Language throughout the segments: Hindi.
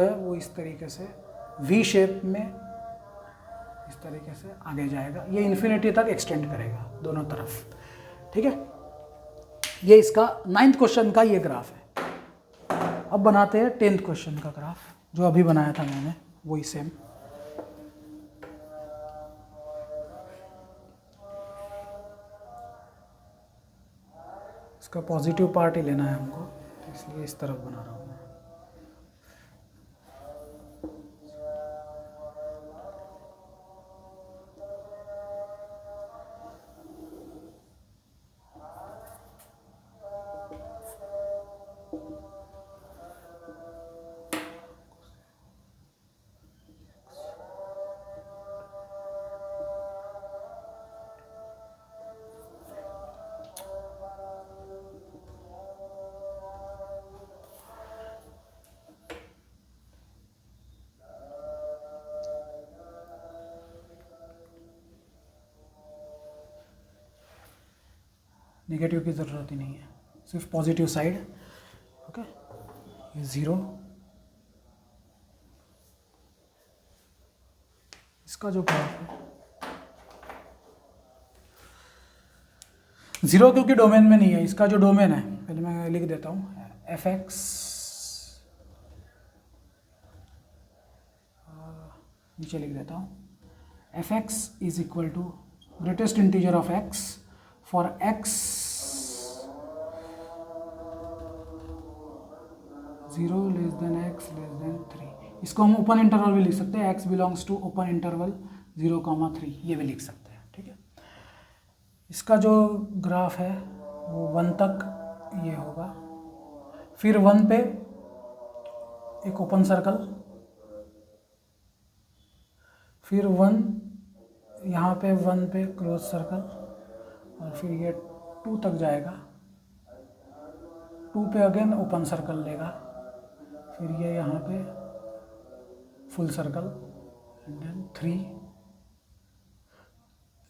है वो इस तरीके से वी शेप में इस तरीके से आगे जाएगा, ये इन्फिनिटी तक एक्सटेंड करेगा दोनों तरफ। ठीक है, ये इसका 9th क्वेश्चन का ये ग्राफ है। अब बनाते हैं 10th क्वेश्चन का ग्राफ, जो अभी बनाया था मैंने वही सेम। इसका पॉजिटिव पार्ट ही लेना है हमको, तो इसलिए इस तरफ बना रहा हूँ मैं। नेगेटिव की ज़रूरत ही नहीं है, सिर्फ पॉजिटिव साइड। ओके, ये 0, इसका जो ग्राफ है 0 क्योंकि डोमेन में नहीं है, इसका जो डोमेन है पहले मैं लिख देता हूँ fx, नीचे लिख देता हूँ fx is equal to greatest integer of x for x 0 less than x less than 3। इसको हम ओपन इंटरवल भी लिख सकते हैं, x belongs to open interval 0,3, ये भी लिख सकते हैं। ठीक है, इसका जो ग्राफ है वो 1 तक ये होगा, फिर 1 पे एक ओपन सर्कल, फिर 1 यहाँ पे 1 पे क्लोज सर्कल, और फिर ये 2 तक जाएगा, 2 पे अगेन ओपन सर्कल लेगा, फिर ये यहाँ पे फुल सर्कल, एंड देन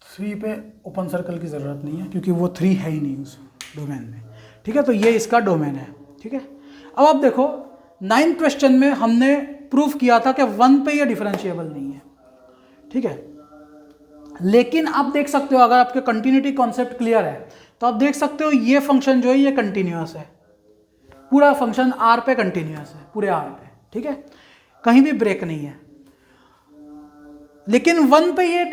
3 पे ओपन सर्कल की ज़रूरत नहीं है क्योंकि वो 3 है ही नहीं उस डोमेन में। ठीक है, तो ये इसका डोमेन है। ठीक है, अब आप देखो 9th क्वेश्चन में हमने प्रूफ किया था कि 1 पे ये डिफरेंशिएबल नहीं है। ठीक है, लेकिन आप देख सकते हो, अगर आपके कंटिन्यूटी कॉन्सेप्ट क्लियर है तो आप देख सकते हो ये फंक्शन जो है ये कंटिन्यूअस है, पूरा फंक्शन R पे कंटिन्यूअस है, पूरे R पे। ठीक है, कहीं भी ब्रेक नहीं है, लेकिन 1 पे ये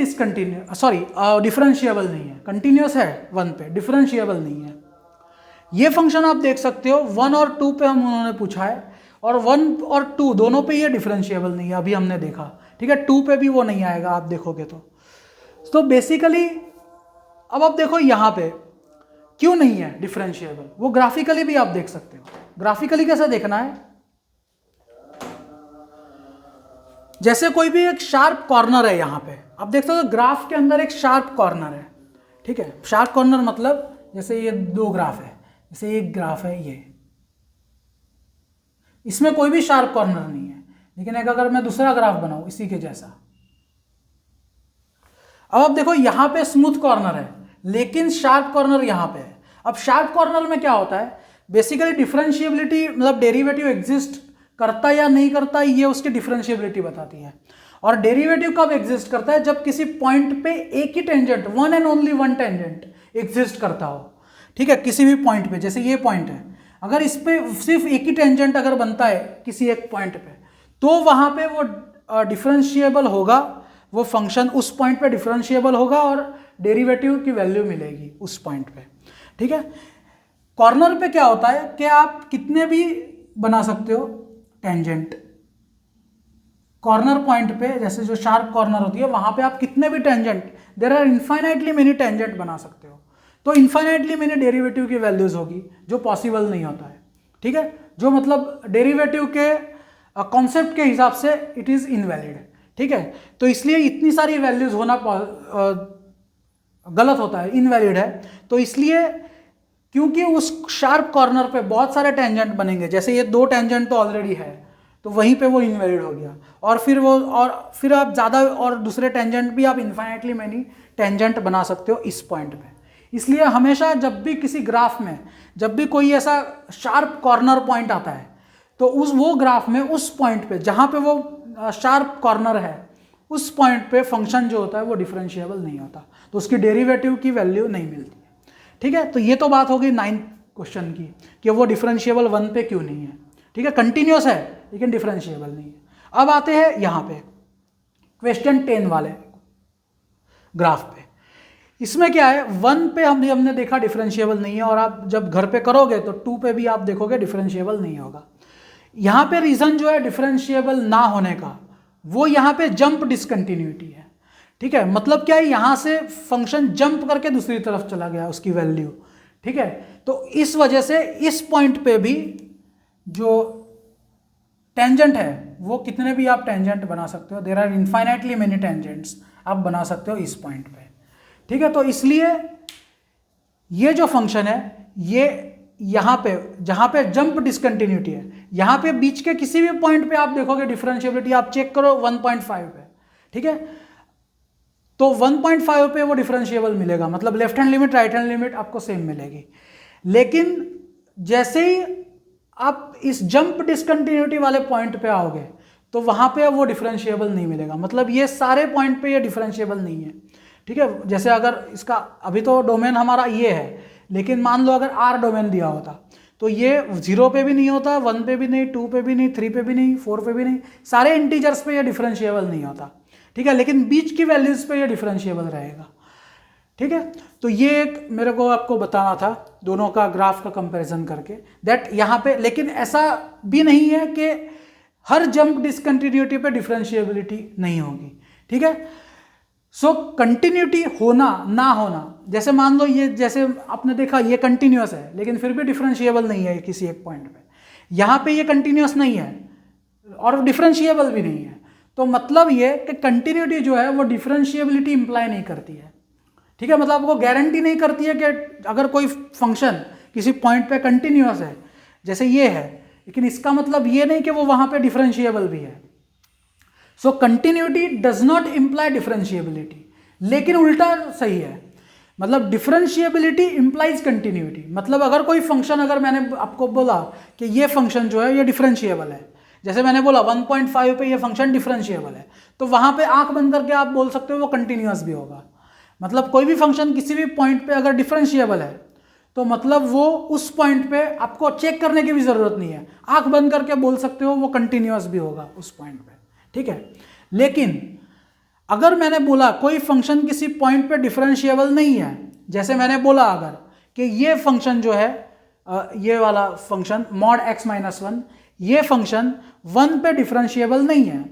डिफरेंशिएबल नहीं है, कंटिन्यूअस है 1 पे, डिफरेंशिएबल नहीं है। ये फंक्शन आप देख सकते हो 1 और 2 पे हम उन्होंने पूछा है, और 1 और 2 दोनों पे ये डिफरेंशिएबल नहीं है, अभी हमने देखा। ठीक है, 2 पे भी वो नहीं आएगा आप देखोगे तो बेसिकली अब आप देखो यहाँ पे क्यों नहीं है डिफरेंशिएबल, वो ग्राफिकली भी आप देख सकते हो। ग्राफिकली कैसे देखना है, जैसे कोई भी एक शार्प कॉर्नर है यहाँ पे, आप देखते हो ग्राफ के अंदर एक शार्प कॉर्नर है। ठीक है, शार्प कॉर्नर मतलब जैसे ये 2 ग्राफ है, जैसे एक ग्राफ है ये, इसमें कोई भी शार्प कॉर्नर नहीं है, लेकिन एक अगर मैं दूसरा ग्राफ बनाऊं इसी के जैसा, अब आप देखो यहाँ पे स्मूथ कॉर्नर है लेकिन शार्प कॉर्नर यहाँ पे है। अब शार्प कॉर्नर में क्या होता है, बेसिकली डिफरेंशिएबिलिटी मतलब डेरिवेटिव एग्जिस्ट करता या नहीं करता, ये उसकी डिफरेंशिएबिलिटी बताती है। और डेरिवेटिव कब एग्जिस्ट करता है, जब किसी पॉइंट पे एक ही tangent, one and only one tangent exist करता हो। ठीक है, किसी भी पॉइंट पे, जैसे ये पॉइंट है, अगर इस पे सिर्फ एक ही टेंजेंट अगर बनता है किसी एक पॉइंट पे, तो वहां पे वो डिफरेंशिएबल होगा, वो फंक्शन उस पॉइंट पे डिफरेंशिएबल होगा और डेरिवेटिव की वैल्यू मिलेगी उस पॉइंट पे। ठीक है, कॉर्नर पे क्या होता है कि आप कितने भी बना सकते हो टेंजेंट, कॉर्नर पॉइंट पे जैसे जो शार्प कॉर्नर होती है वहां पे आप कितने भी tangent, there are infinitely many tangent बना सकते हो, तो इन्फाइनाइटली मेनी डेरिवेटिव की वैल्यूज होगी, जो पॉसिबल नहीं होता है। ठीक है, जो मतलब डेरिवेटिव के कॉन्सेप्ट के हिसाब से इट इज इनवैलिड। ठीक है, तो इसलिए इतनी सारी वैल्यूज होना गलत होता है, इनवैलिड है। तो इसलिए क्योंकि उस शार्प कॉर्नर पे बहुत सारे टेंजेंट बनेंगे, जैसे ये 2 टेंजेंट तो ऑलरेडी है, तो वहीं पे वो इनवैलिड हो गया, और फिर आप ज़्यादा और दूसरे टेंजेंट भी आप इन्फाइनाइटली मैनी टेंजेंट बना सकते हो इस पॉइंट पे। इसलिए हमेशा जब भी किसी ग्राफ में जब भी कोई ऐसा शार्प कॉर्नर पॉइंट आता है तो उस वो ग्राफ में उस पॉइंट पे जहाँ पे वो शार्प कॉर्नर है उस पॉइंट पे फंक्शन जो होता है वो डिफरेंशिएबल नहीं होता, तो उसकी डेरिवेटिव की वैल्यू नहीं मिलती है। ठीक है, तो ये तो बात हो गई 9th क्वेश्चन की कि वो डिफरेंशिएबल 1 पे क्यों नहीं है। ठीक है, कंटिन्यूस है लेकिन डिफरेंशिएबल नहीं है। अब आते हैं यहाँ पे क्वेश्चन 10 वाले ग्राफ पे। इसमें क्या है, 1 पे हमने देखा डिफरेंशिएबल नहीं है, और आप जब घर पे करोगे तो 2 पे भी आप देखोगे डिफरेंशिएबल नहीं होगा। यहाँ पे रीजन जो है डिफरेंशिएबल ना होने का वो यहाँ पे जंप डिसकंटिन्यूटी है। ठीक है, मतलब क्या है, यहाँ से फंक्शन जंप करके दूसरी तरफ चला गया उसकी वैल्यू। ठीक है, तो इस वजह से इस पॉइंट पे भी जो टेंजेंट है वो कितने भी आप टेंजेंट बना सकते हो, there are infinitely many tangents आप बना सकते हो इस पॉइंट पे। ठीक है, तो इसलिए ये जो फंक्शन है ये यहाँ पे जहाँ पे जंप डिसकंटिन्यूटी है, यहाँ पे बीच के किसी भी पॉइंट पे आप देखोगे डिफरेंशिएबिलिटी आप चेक करो 1.5 पे। ठीक है, तो 1.5 पे वो डिफरेंशिएबल मिलेगा, मतलब left hand limit right hand limit आपको सेम मिलेगी। लेकिन जैसे ही आप इस जंप डिसकंटिन्यूटी वाले पॉइंट पे आओगे तो वहाँ पे वो डिफरेंशिएबल नहीं मिलेगा, मतलब ये सारे पॉइंट पे ये डिफरेंशिएबल नहीं है। ठीक है, जैसे अगर इसका अभी तो डोमेन हमारा ये है, लेकिन मान लो अगर आर डोमेन दिया होता तो ये 0 पे भी नहीं होता, 1 पे भी नहीं, 2 पे भी नहीं, 3 पे भी नहीं, 4 पे भी नहीं, सारे इंटीजर्स पे ये डिफरेंशिएबल नहीं होता। ठीक है, लेकिन बीच की वैल्यूज पे ये डिफरेंशिएबल रहेगा। ठीक है, तो ये एक मेरे को आपको बताना था दोनों का ग्राफ का कंपैरिजन करके, दैट यहाँ पे लेकिन ऐसा भी नहीं है कि हर जंप डिसकंटिन्यूटी पे डिफरेंशिएबिलिटी नहीं होगी। ठीक है, सो कंटिन्यूटी होना ना होना, जैसे मान लो ये जैसे आपने देखा ये कंटिन्यूअस है लेकिन फिर भी डिफरेंशिएबल नहीं है किसी एक पॉइंट पे, यहाँ पे ये कंटिन्यूअस नहीं है और डिफरेंशिएबल भी नहीं है, तो मतलब ये कि कंटिन्यूटी जो है वो डिफरेंशिएबिलिटी इंप्लाई नहीं करती है। ठीक है, मतलब आपको गारंटी नहीं करती है कि अगर कोई फंक्शन किसी पॉइंट पे कंटिन्यूअस है जैसे ये है, लेकिन इसका मतलब ये नहीं कि वो वहाँ पे डिफरेंशिएबल भी है। So continuity does not imply differentiability, लेकिन उल्टा सही है, मतलब डिफरेंशिएबिलिटी इंप्लाइज कंटिन्यूटी। मतलब अगर कोई फंक्शन, अगर मैंने आपको बोला कि ये फंक्शन जो है ये डिफरेंशिएबल है, जैसे मैंने बोला 1.5 पे ये फंक्शन डिफरेंशिएबल है, तो वहाँ पे आंख बंद करके आप बोल सकते हो वो कंटिन्यूअस भी होगा। मतलब कोई भी फंक्शन किसी भी पॉइंट पे अगर डिफरेंशिएबल है तो मतलब वो उस पॉइंट पे आपको चेक करने की भी ज़रूरत नहीं है, आंख बंद करके बोल सकते हो वो कंटिन्यूअस भी होगा उस पॉइंट पे। ठीक है, लेकिन अगर मैंने बोला कोई फंक्शन किसी पॉइंट पे डिफरेंशिएबल नहीं है, जैसे मैंने बोला अगर कि ये फंक्शन जो है ये वाला फंक्शन मॉड x माइनस 1, ये फंक्शन 1 पे डिफरेंशिएबल नहीं है,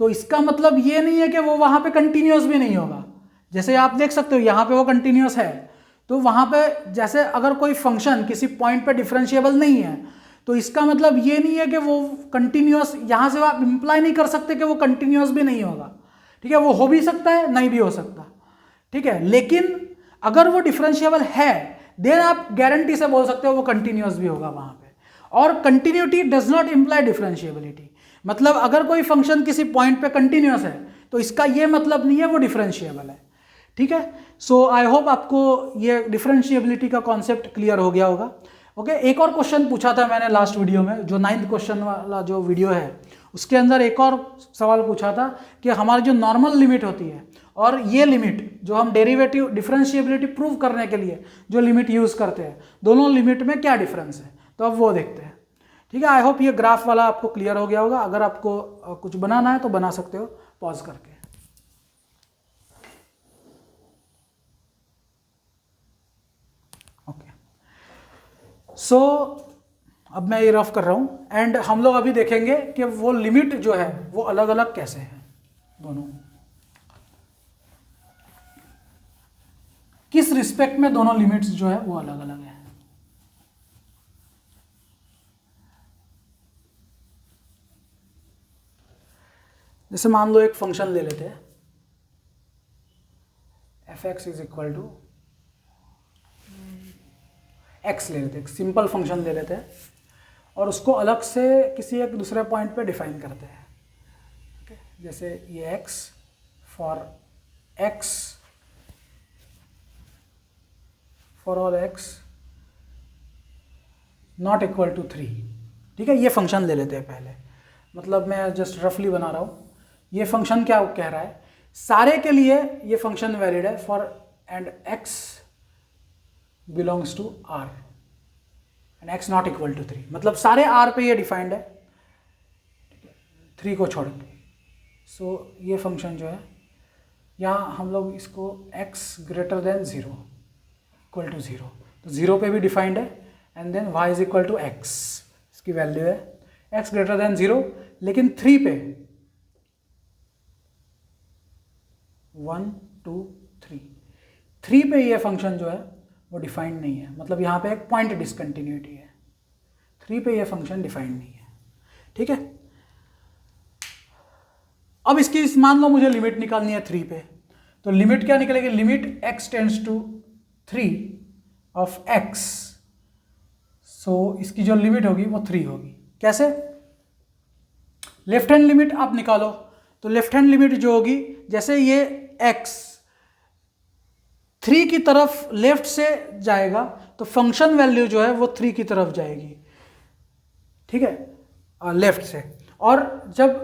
तो इसका मतलब ये नहीं है कि वो वहाँ पे कंटिन्यूअस भी नहीं होगा। जैसे आप देख सकते हो यहाँ पे वो कंटिन्यूअस है, तो वहाँ पे जैसे अगर कोई फंक्शन किसी पॉइंट पे डिफरेंशिएबल नहीं है तो इसका मतलब ये नहीं है कि वो कंटिन्यूअस, यहाँ से आप इंप्लाई नहीं कर सकते कि वो कंटिन्यूअस भी नहीं होगा। ठीक है, वो हो भी सकता है नहीं भी हो सकता। ठीक है, लेकिन अगर वो डिफरेंशिएबल है देन आप गारंटी से बोल सकते हो वो कंटिन्यूअस भी होगा वहाँ पे। और continuity does not imply differentiability, मतलब अगर कोई फंक्शन किसी पॉइंट पे कंटिन्यूअस है तो इसका ये मतलब नहीं है वो डिफरेंशिएबल है। ठीक है, सो आई होप आपको ये डिफरेंशिएबिलिटी का कॉन्सेप्ट क्लियर हो गया होगा। ओके, एक और क्वेश्चन पूछा था मैंने लास्ट वीडियो में, जो 9th क्वेश्चन वाला जो वीडियो है उसके अंदर एक और सवाल पूछा था कि हमारी जो नॉर्मल लिमिट होती है और ये लिमिट जो हम डेरिवेटिव डिफरेंशिएबिलिटी प्रूव करने के लिए जो लिमिट यूज़ करते हैं, दोनों लिमिट में क्या डिफरेंस है, तो अब वो देखते हैं। ठीक है, आई होप ये ग्राफ वाला आपको क्लियर हो गया होगा। अगर आपको कुछ बनाना है तो बना सकते हो पॉज करके। ओके, सो अब मैं ये रफ कर रहा हूँ एंड हम लोग अभी देखेंगे कि वो लिमिट जो है वो अलग अलग कैसे है, दोनों किस रिस्पेक्ट में दोनों लिमिट्स जो है वो अलग अलग है। जैसे मान लो एक फंक्शन ले लेते हैं f(x) is equal to x ले लेते हैं, सिंपल फंक्शन ले लेते हैं और उसको अलग से किसी एक दूसरे पॉइंट पे डिफाइन करते हैं। ओके, जैसे ये x for all x not equal to 3। ठीक है, ये फंक्शन ले लेते हैं पहले, मतलब मैं जस्ट रफली बना रहा हूँ। ये फंक्शन क्या कह रहा है, सारे के लिए ये फंक्शन वैलिड है for and x belongs to r and x not equal to 3, मतलब सारे r पे ये डिफाइंड है 3 को छोड़ के। सो ये फंक्शन जो है यहाँ हम लोग इसको x greater than 0 equal to 0, तो 0 पे भी डिफाइंड है and then y is equal to x, इसकी वैल्यू है x ग्रेटर देन 0, लेकिन 3 पे 1 2 3 पे ये फंक्शन जो है वो डिफाइंड नहीं है, मतलब यहाँ पे एक पॉइंट डिसकंटिन्यूटी है, 3 पे ये फंक्शन डिफाइंड नहीं है। ठीक है, अब इसकी मान लो मुझे लिमिट निकालनी है 3 पे, तो लिमिट क्या निकलेगी, limit x tends to 3 of x, so इसकी जो लिमिट होगी वो 3 होगी। कैसे, लेफ्ट हैंड लिमिट आप निकालो, तो लेफ्ट हैंड लिमिट जो होगी, जैसे ये x 3 की तरफ लेफ्ट से जाएगा तो फंक्शन वैल्यू जो है वो 3 की तरफ जाएगी, ठीक है, लेफ्ट से, और जब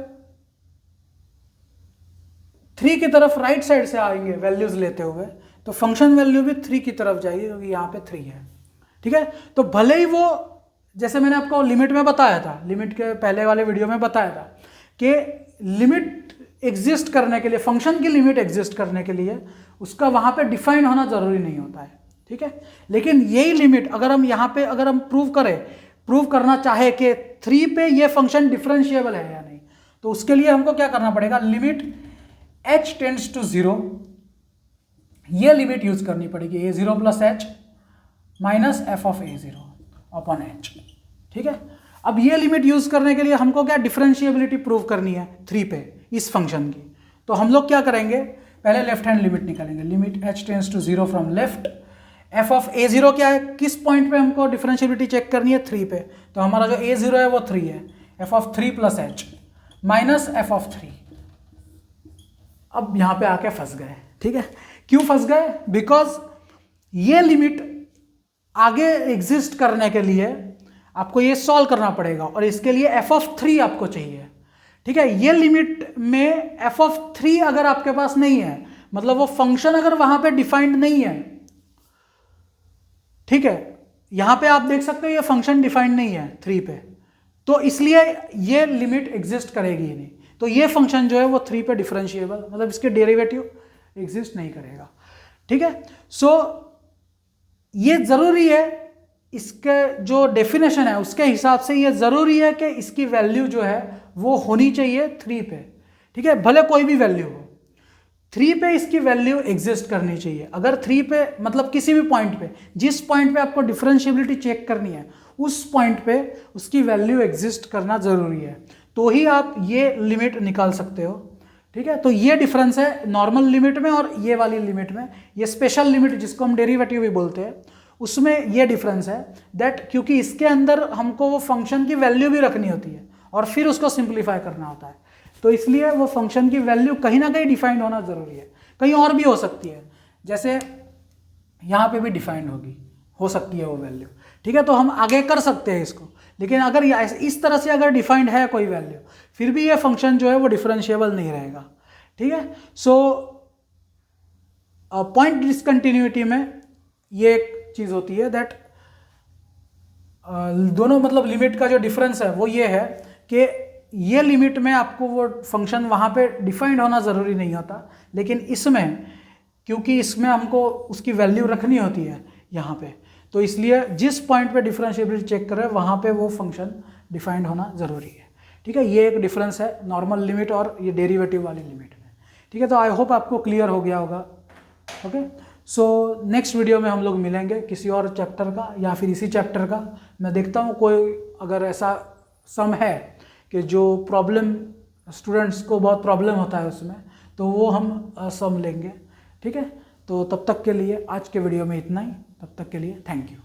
3 की तरफ राइट साइड से आएंगे वैल्यूज लेते हुए तो फंक्शन वैल्यू भी 3 की तरफ जाएगी, क्योंकि यहाँ पे 3 है। ठीक है, तो भले ही वो, जैसे मैंने आपको लिमिट में बताया था, लिमिट के पहले वाले वीडियो में बताया था कि लिमिट एग्जिस्ट करने के लिए, फंक्शन की लिमिट एग्जिस्ट करने के लिए उसका वहाँ पे डिफाइन होना ज़रूरी नहीं होता है। ठीक है, लेकिन यही लिमिट अगर हम यहाँ पे अगर हम प्रूव करना चाहे कि 3 पे ये फंक्शन डिफरेंशिएबल है या नहीं, तो उसके लिए हमको क्या करना पड़ेगा, लिमिट h टेंड्स टू 0, ये लिमिट यूज करनी पड़ेगी, a0 plus h minus F of a0 upon h। ठीक है, अब ये लिमिट यूज करने के लिए हमको क्या डिफरेंशिएबिलिटी प्रूव करनी है 3 पे इस फंक्शन की, तो हम लोग क्या करेंगे, पहले लेफ्ट हैंड लिमिट निकालेंगे, limit h tends to 0 from left, f of a0 क्या है, किस पॉइंट पे हमको डिफरेंशिएबिलिटी चेक करनी है, 3 पे, तो हमारा जो a0 है वो 3 है, F of 3 plus h minus F of 3। अब यहाँ पे आके फंस गए। ठीक है, क्यों फंस गए, बिकॉज ये लिमिट आगे एग्जिस्ट करने के लिए आपको ये सॉल्व करना पड़ेगा, और इसके लिए एफ ऑफ 3 आपको चाहिए। ठीक है, ये लिमिट में एफ ऑफ 3 अगर आपके पास नहीं है, मतलब वो फंक्शन अगर वहां पे डिफाइंड नहीं है, ठीक है, यहां पे आप देख सकते हो ये फंक्शन डिफाइंड नहीं है 3 पे, तो इसलिए ये लिमिट एग्जिस्ट करेगी ही नहीं, तो ये फंक्शन जो है वो 3 पे डिफरेंशिएबल, मतलब इसके डेरिवेटिव एग्जिस्ट नहीं करेगा। ठीक है, सो ये जरूरी है, इसके जो डेफिनेशन है उसके हिसाब से ये जरूरी है कि इसकी वैल्यू जो है वो होनी चाहिए 3 पे। ठीक है, भले कोई भी वैल्यू हो, 3 पे इसकी वैल्यू एग्जिस्ट करनी चाहिए। अगर 3 पे मतलब किसी भी पॉइंट पे, जिस पॉइंट पे आपको डिफरेंशिएबिलिटी चेक करनी है उस पॉइंट पे उसकी वैल्यू एग्जिस्ट करना जरूरी है, तो ही आप ये लिमिट निकाल सकते हो। ठीक है, तो ये डिफरेंस है नॉर्मल लिमिट में और ये वाली लिमिट में। ये स्पेशल लिमिट जिसको हम डेरिवेटिव भी बोलते हैं, उसमें ये डिफरेंस है दैट, क्योंकि इसके अंदर हमको वो फंक्शन की वैल्यू भी रखनी होती है और फिर उसको सिंप्लीफाई करना होता है, तो इसलिए वो फंक्शन की वैल्यू कहीं ना कहीं डिफाइंड होना जरूरी है। कहीं और भी हो सकती है, जैसे यहाँ पे भी डिफाइंड हो सकती है वो वैल्यू। ठीक है, तो हम आगे कर सकते हैं इसको, लेकिन अगर इस तरह से अगर डिफाइंड है कोई वैल्यू, फिर भी ये फंक्शन जो है वो डिफरेंशिएबल नहीं रहेगा। ठीक है, सो पॉइंट डिसकंटिन्यूटी में ये एक चीज़ होती है दैट दोनों मतलब लिमिट का जो डिफरेंस है वो ये है कि ये लिमिट में आपको वो फंक्शन वहाँ पे डिफाइंड होना ज़रूरी नहीं होता, लेकिन इसमें क्योंकि इसमें हमको उसकी वैल्यू रखनी होती है यहाँ पे, तो इसलिए जिस पॉइंट पे डिफरेंशिएबिलिटी चेक करें वहाँ पे वो फंक्शन डिफाइंड होना ज़रूरी है। ठीक है, ये एक डिफरेंस है नॉर्मल लिमिट और ये डेरिवेटिव वाली लिमिट में। ठीक है, तो आई होप आपको क्लियर हो गया होगा। ओके, सो नेक्स्ट वीडियो में हम लोग मिलेंगे किसी और चैप्टर का या फिर इसी चैप्टर का। मैं देखता हूँ कोई अगर ऐसा सम है कि जो प्रॉब्लम स्टूडेंट्स को बहुत प्रॉब्लम होता है उसमें, तो वो हम सम लेंगे। ठीक है, तो तब तक के लिए आज के वीडियो में इतना ही, तब तक के लिए थैंक यू।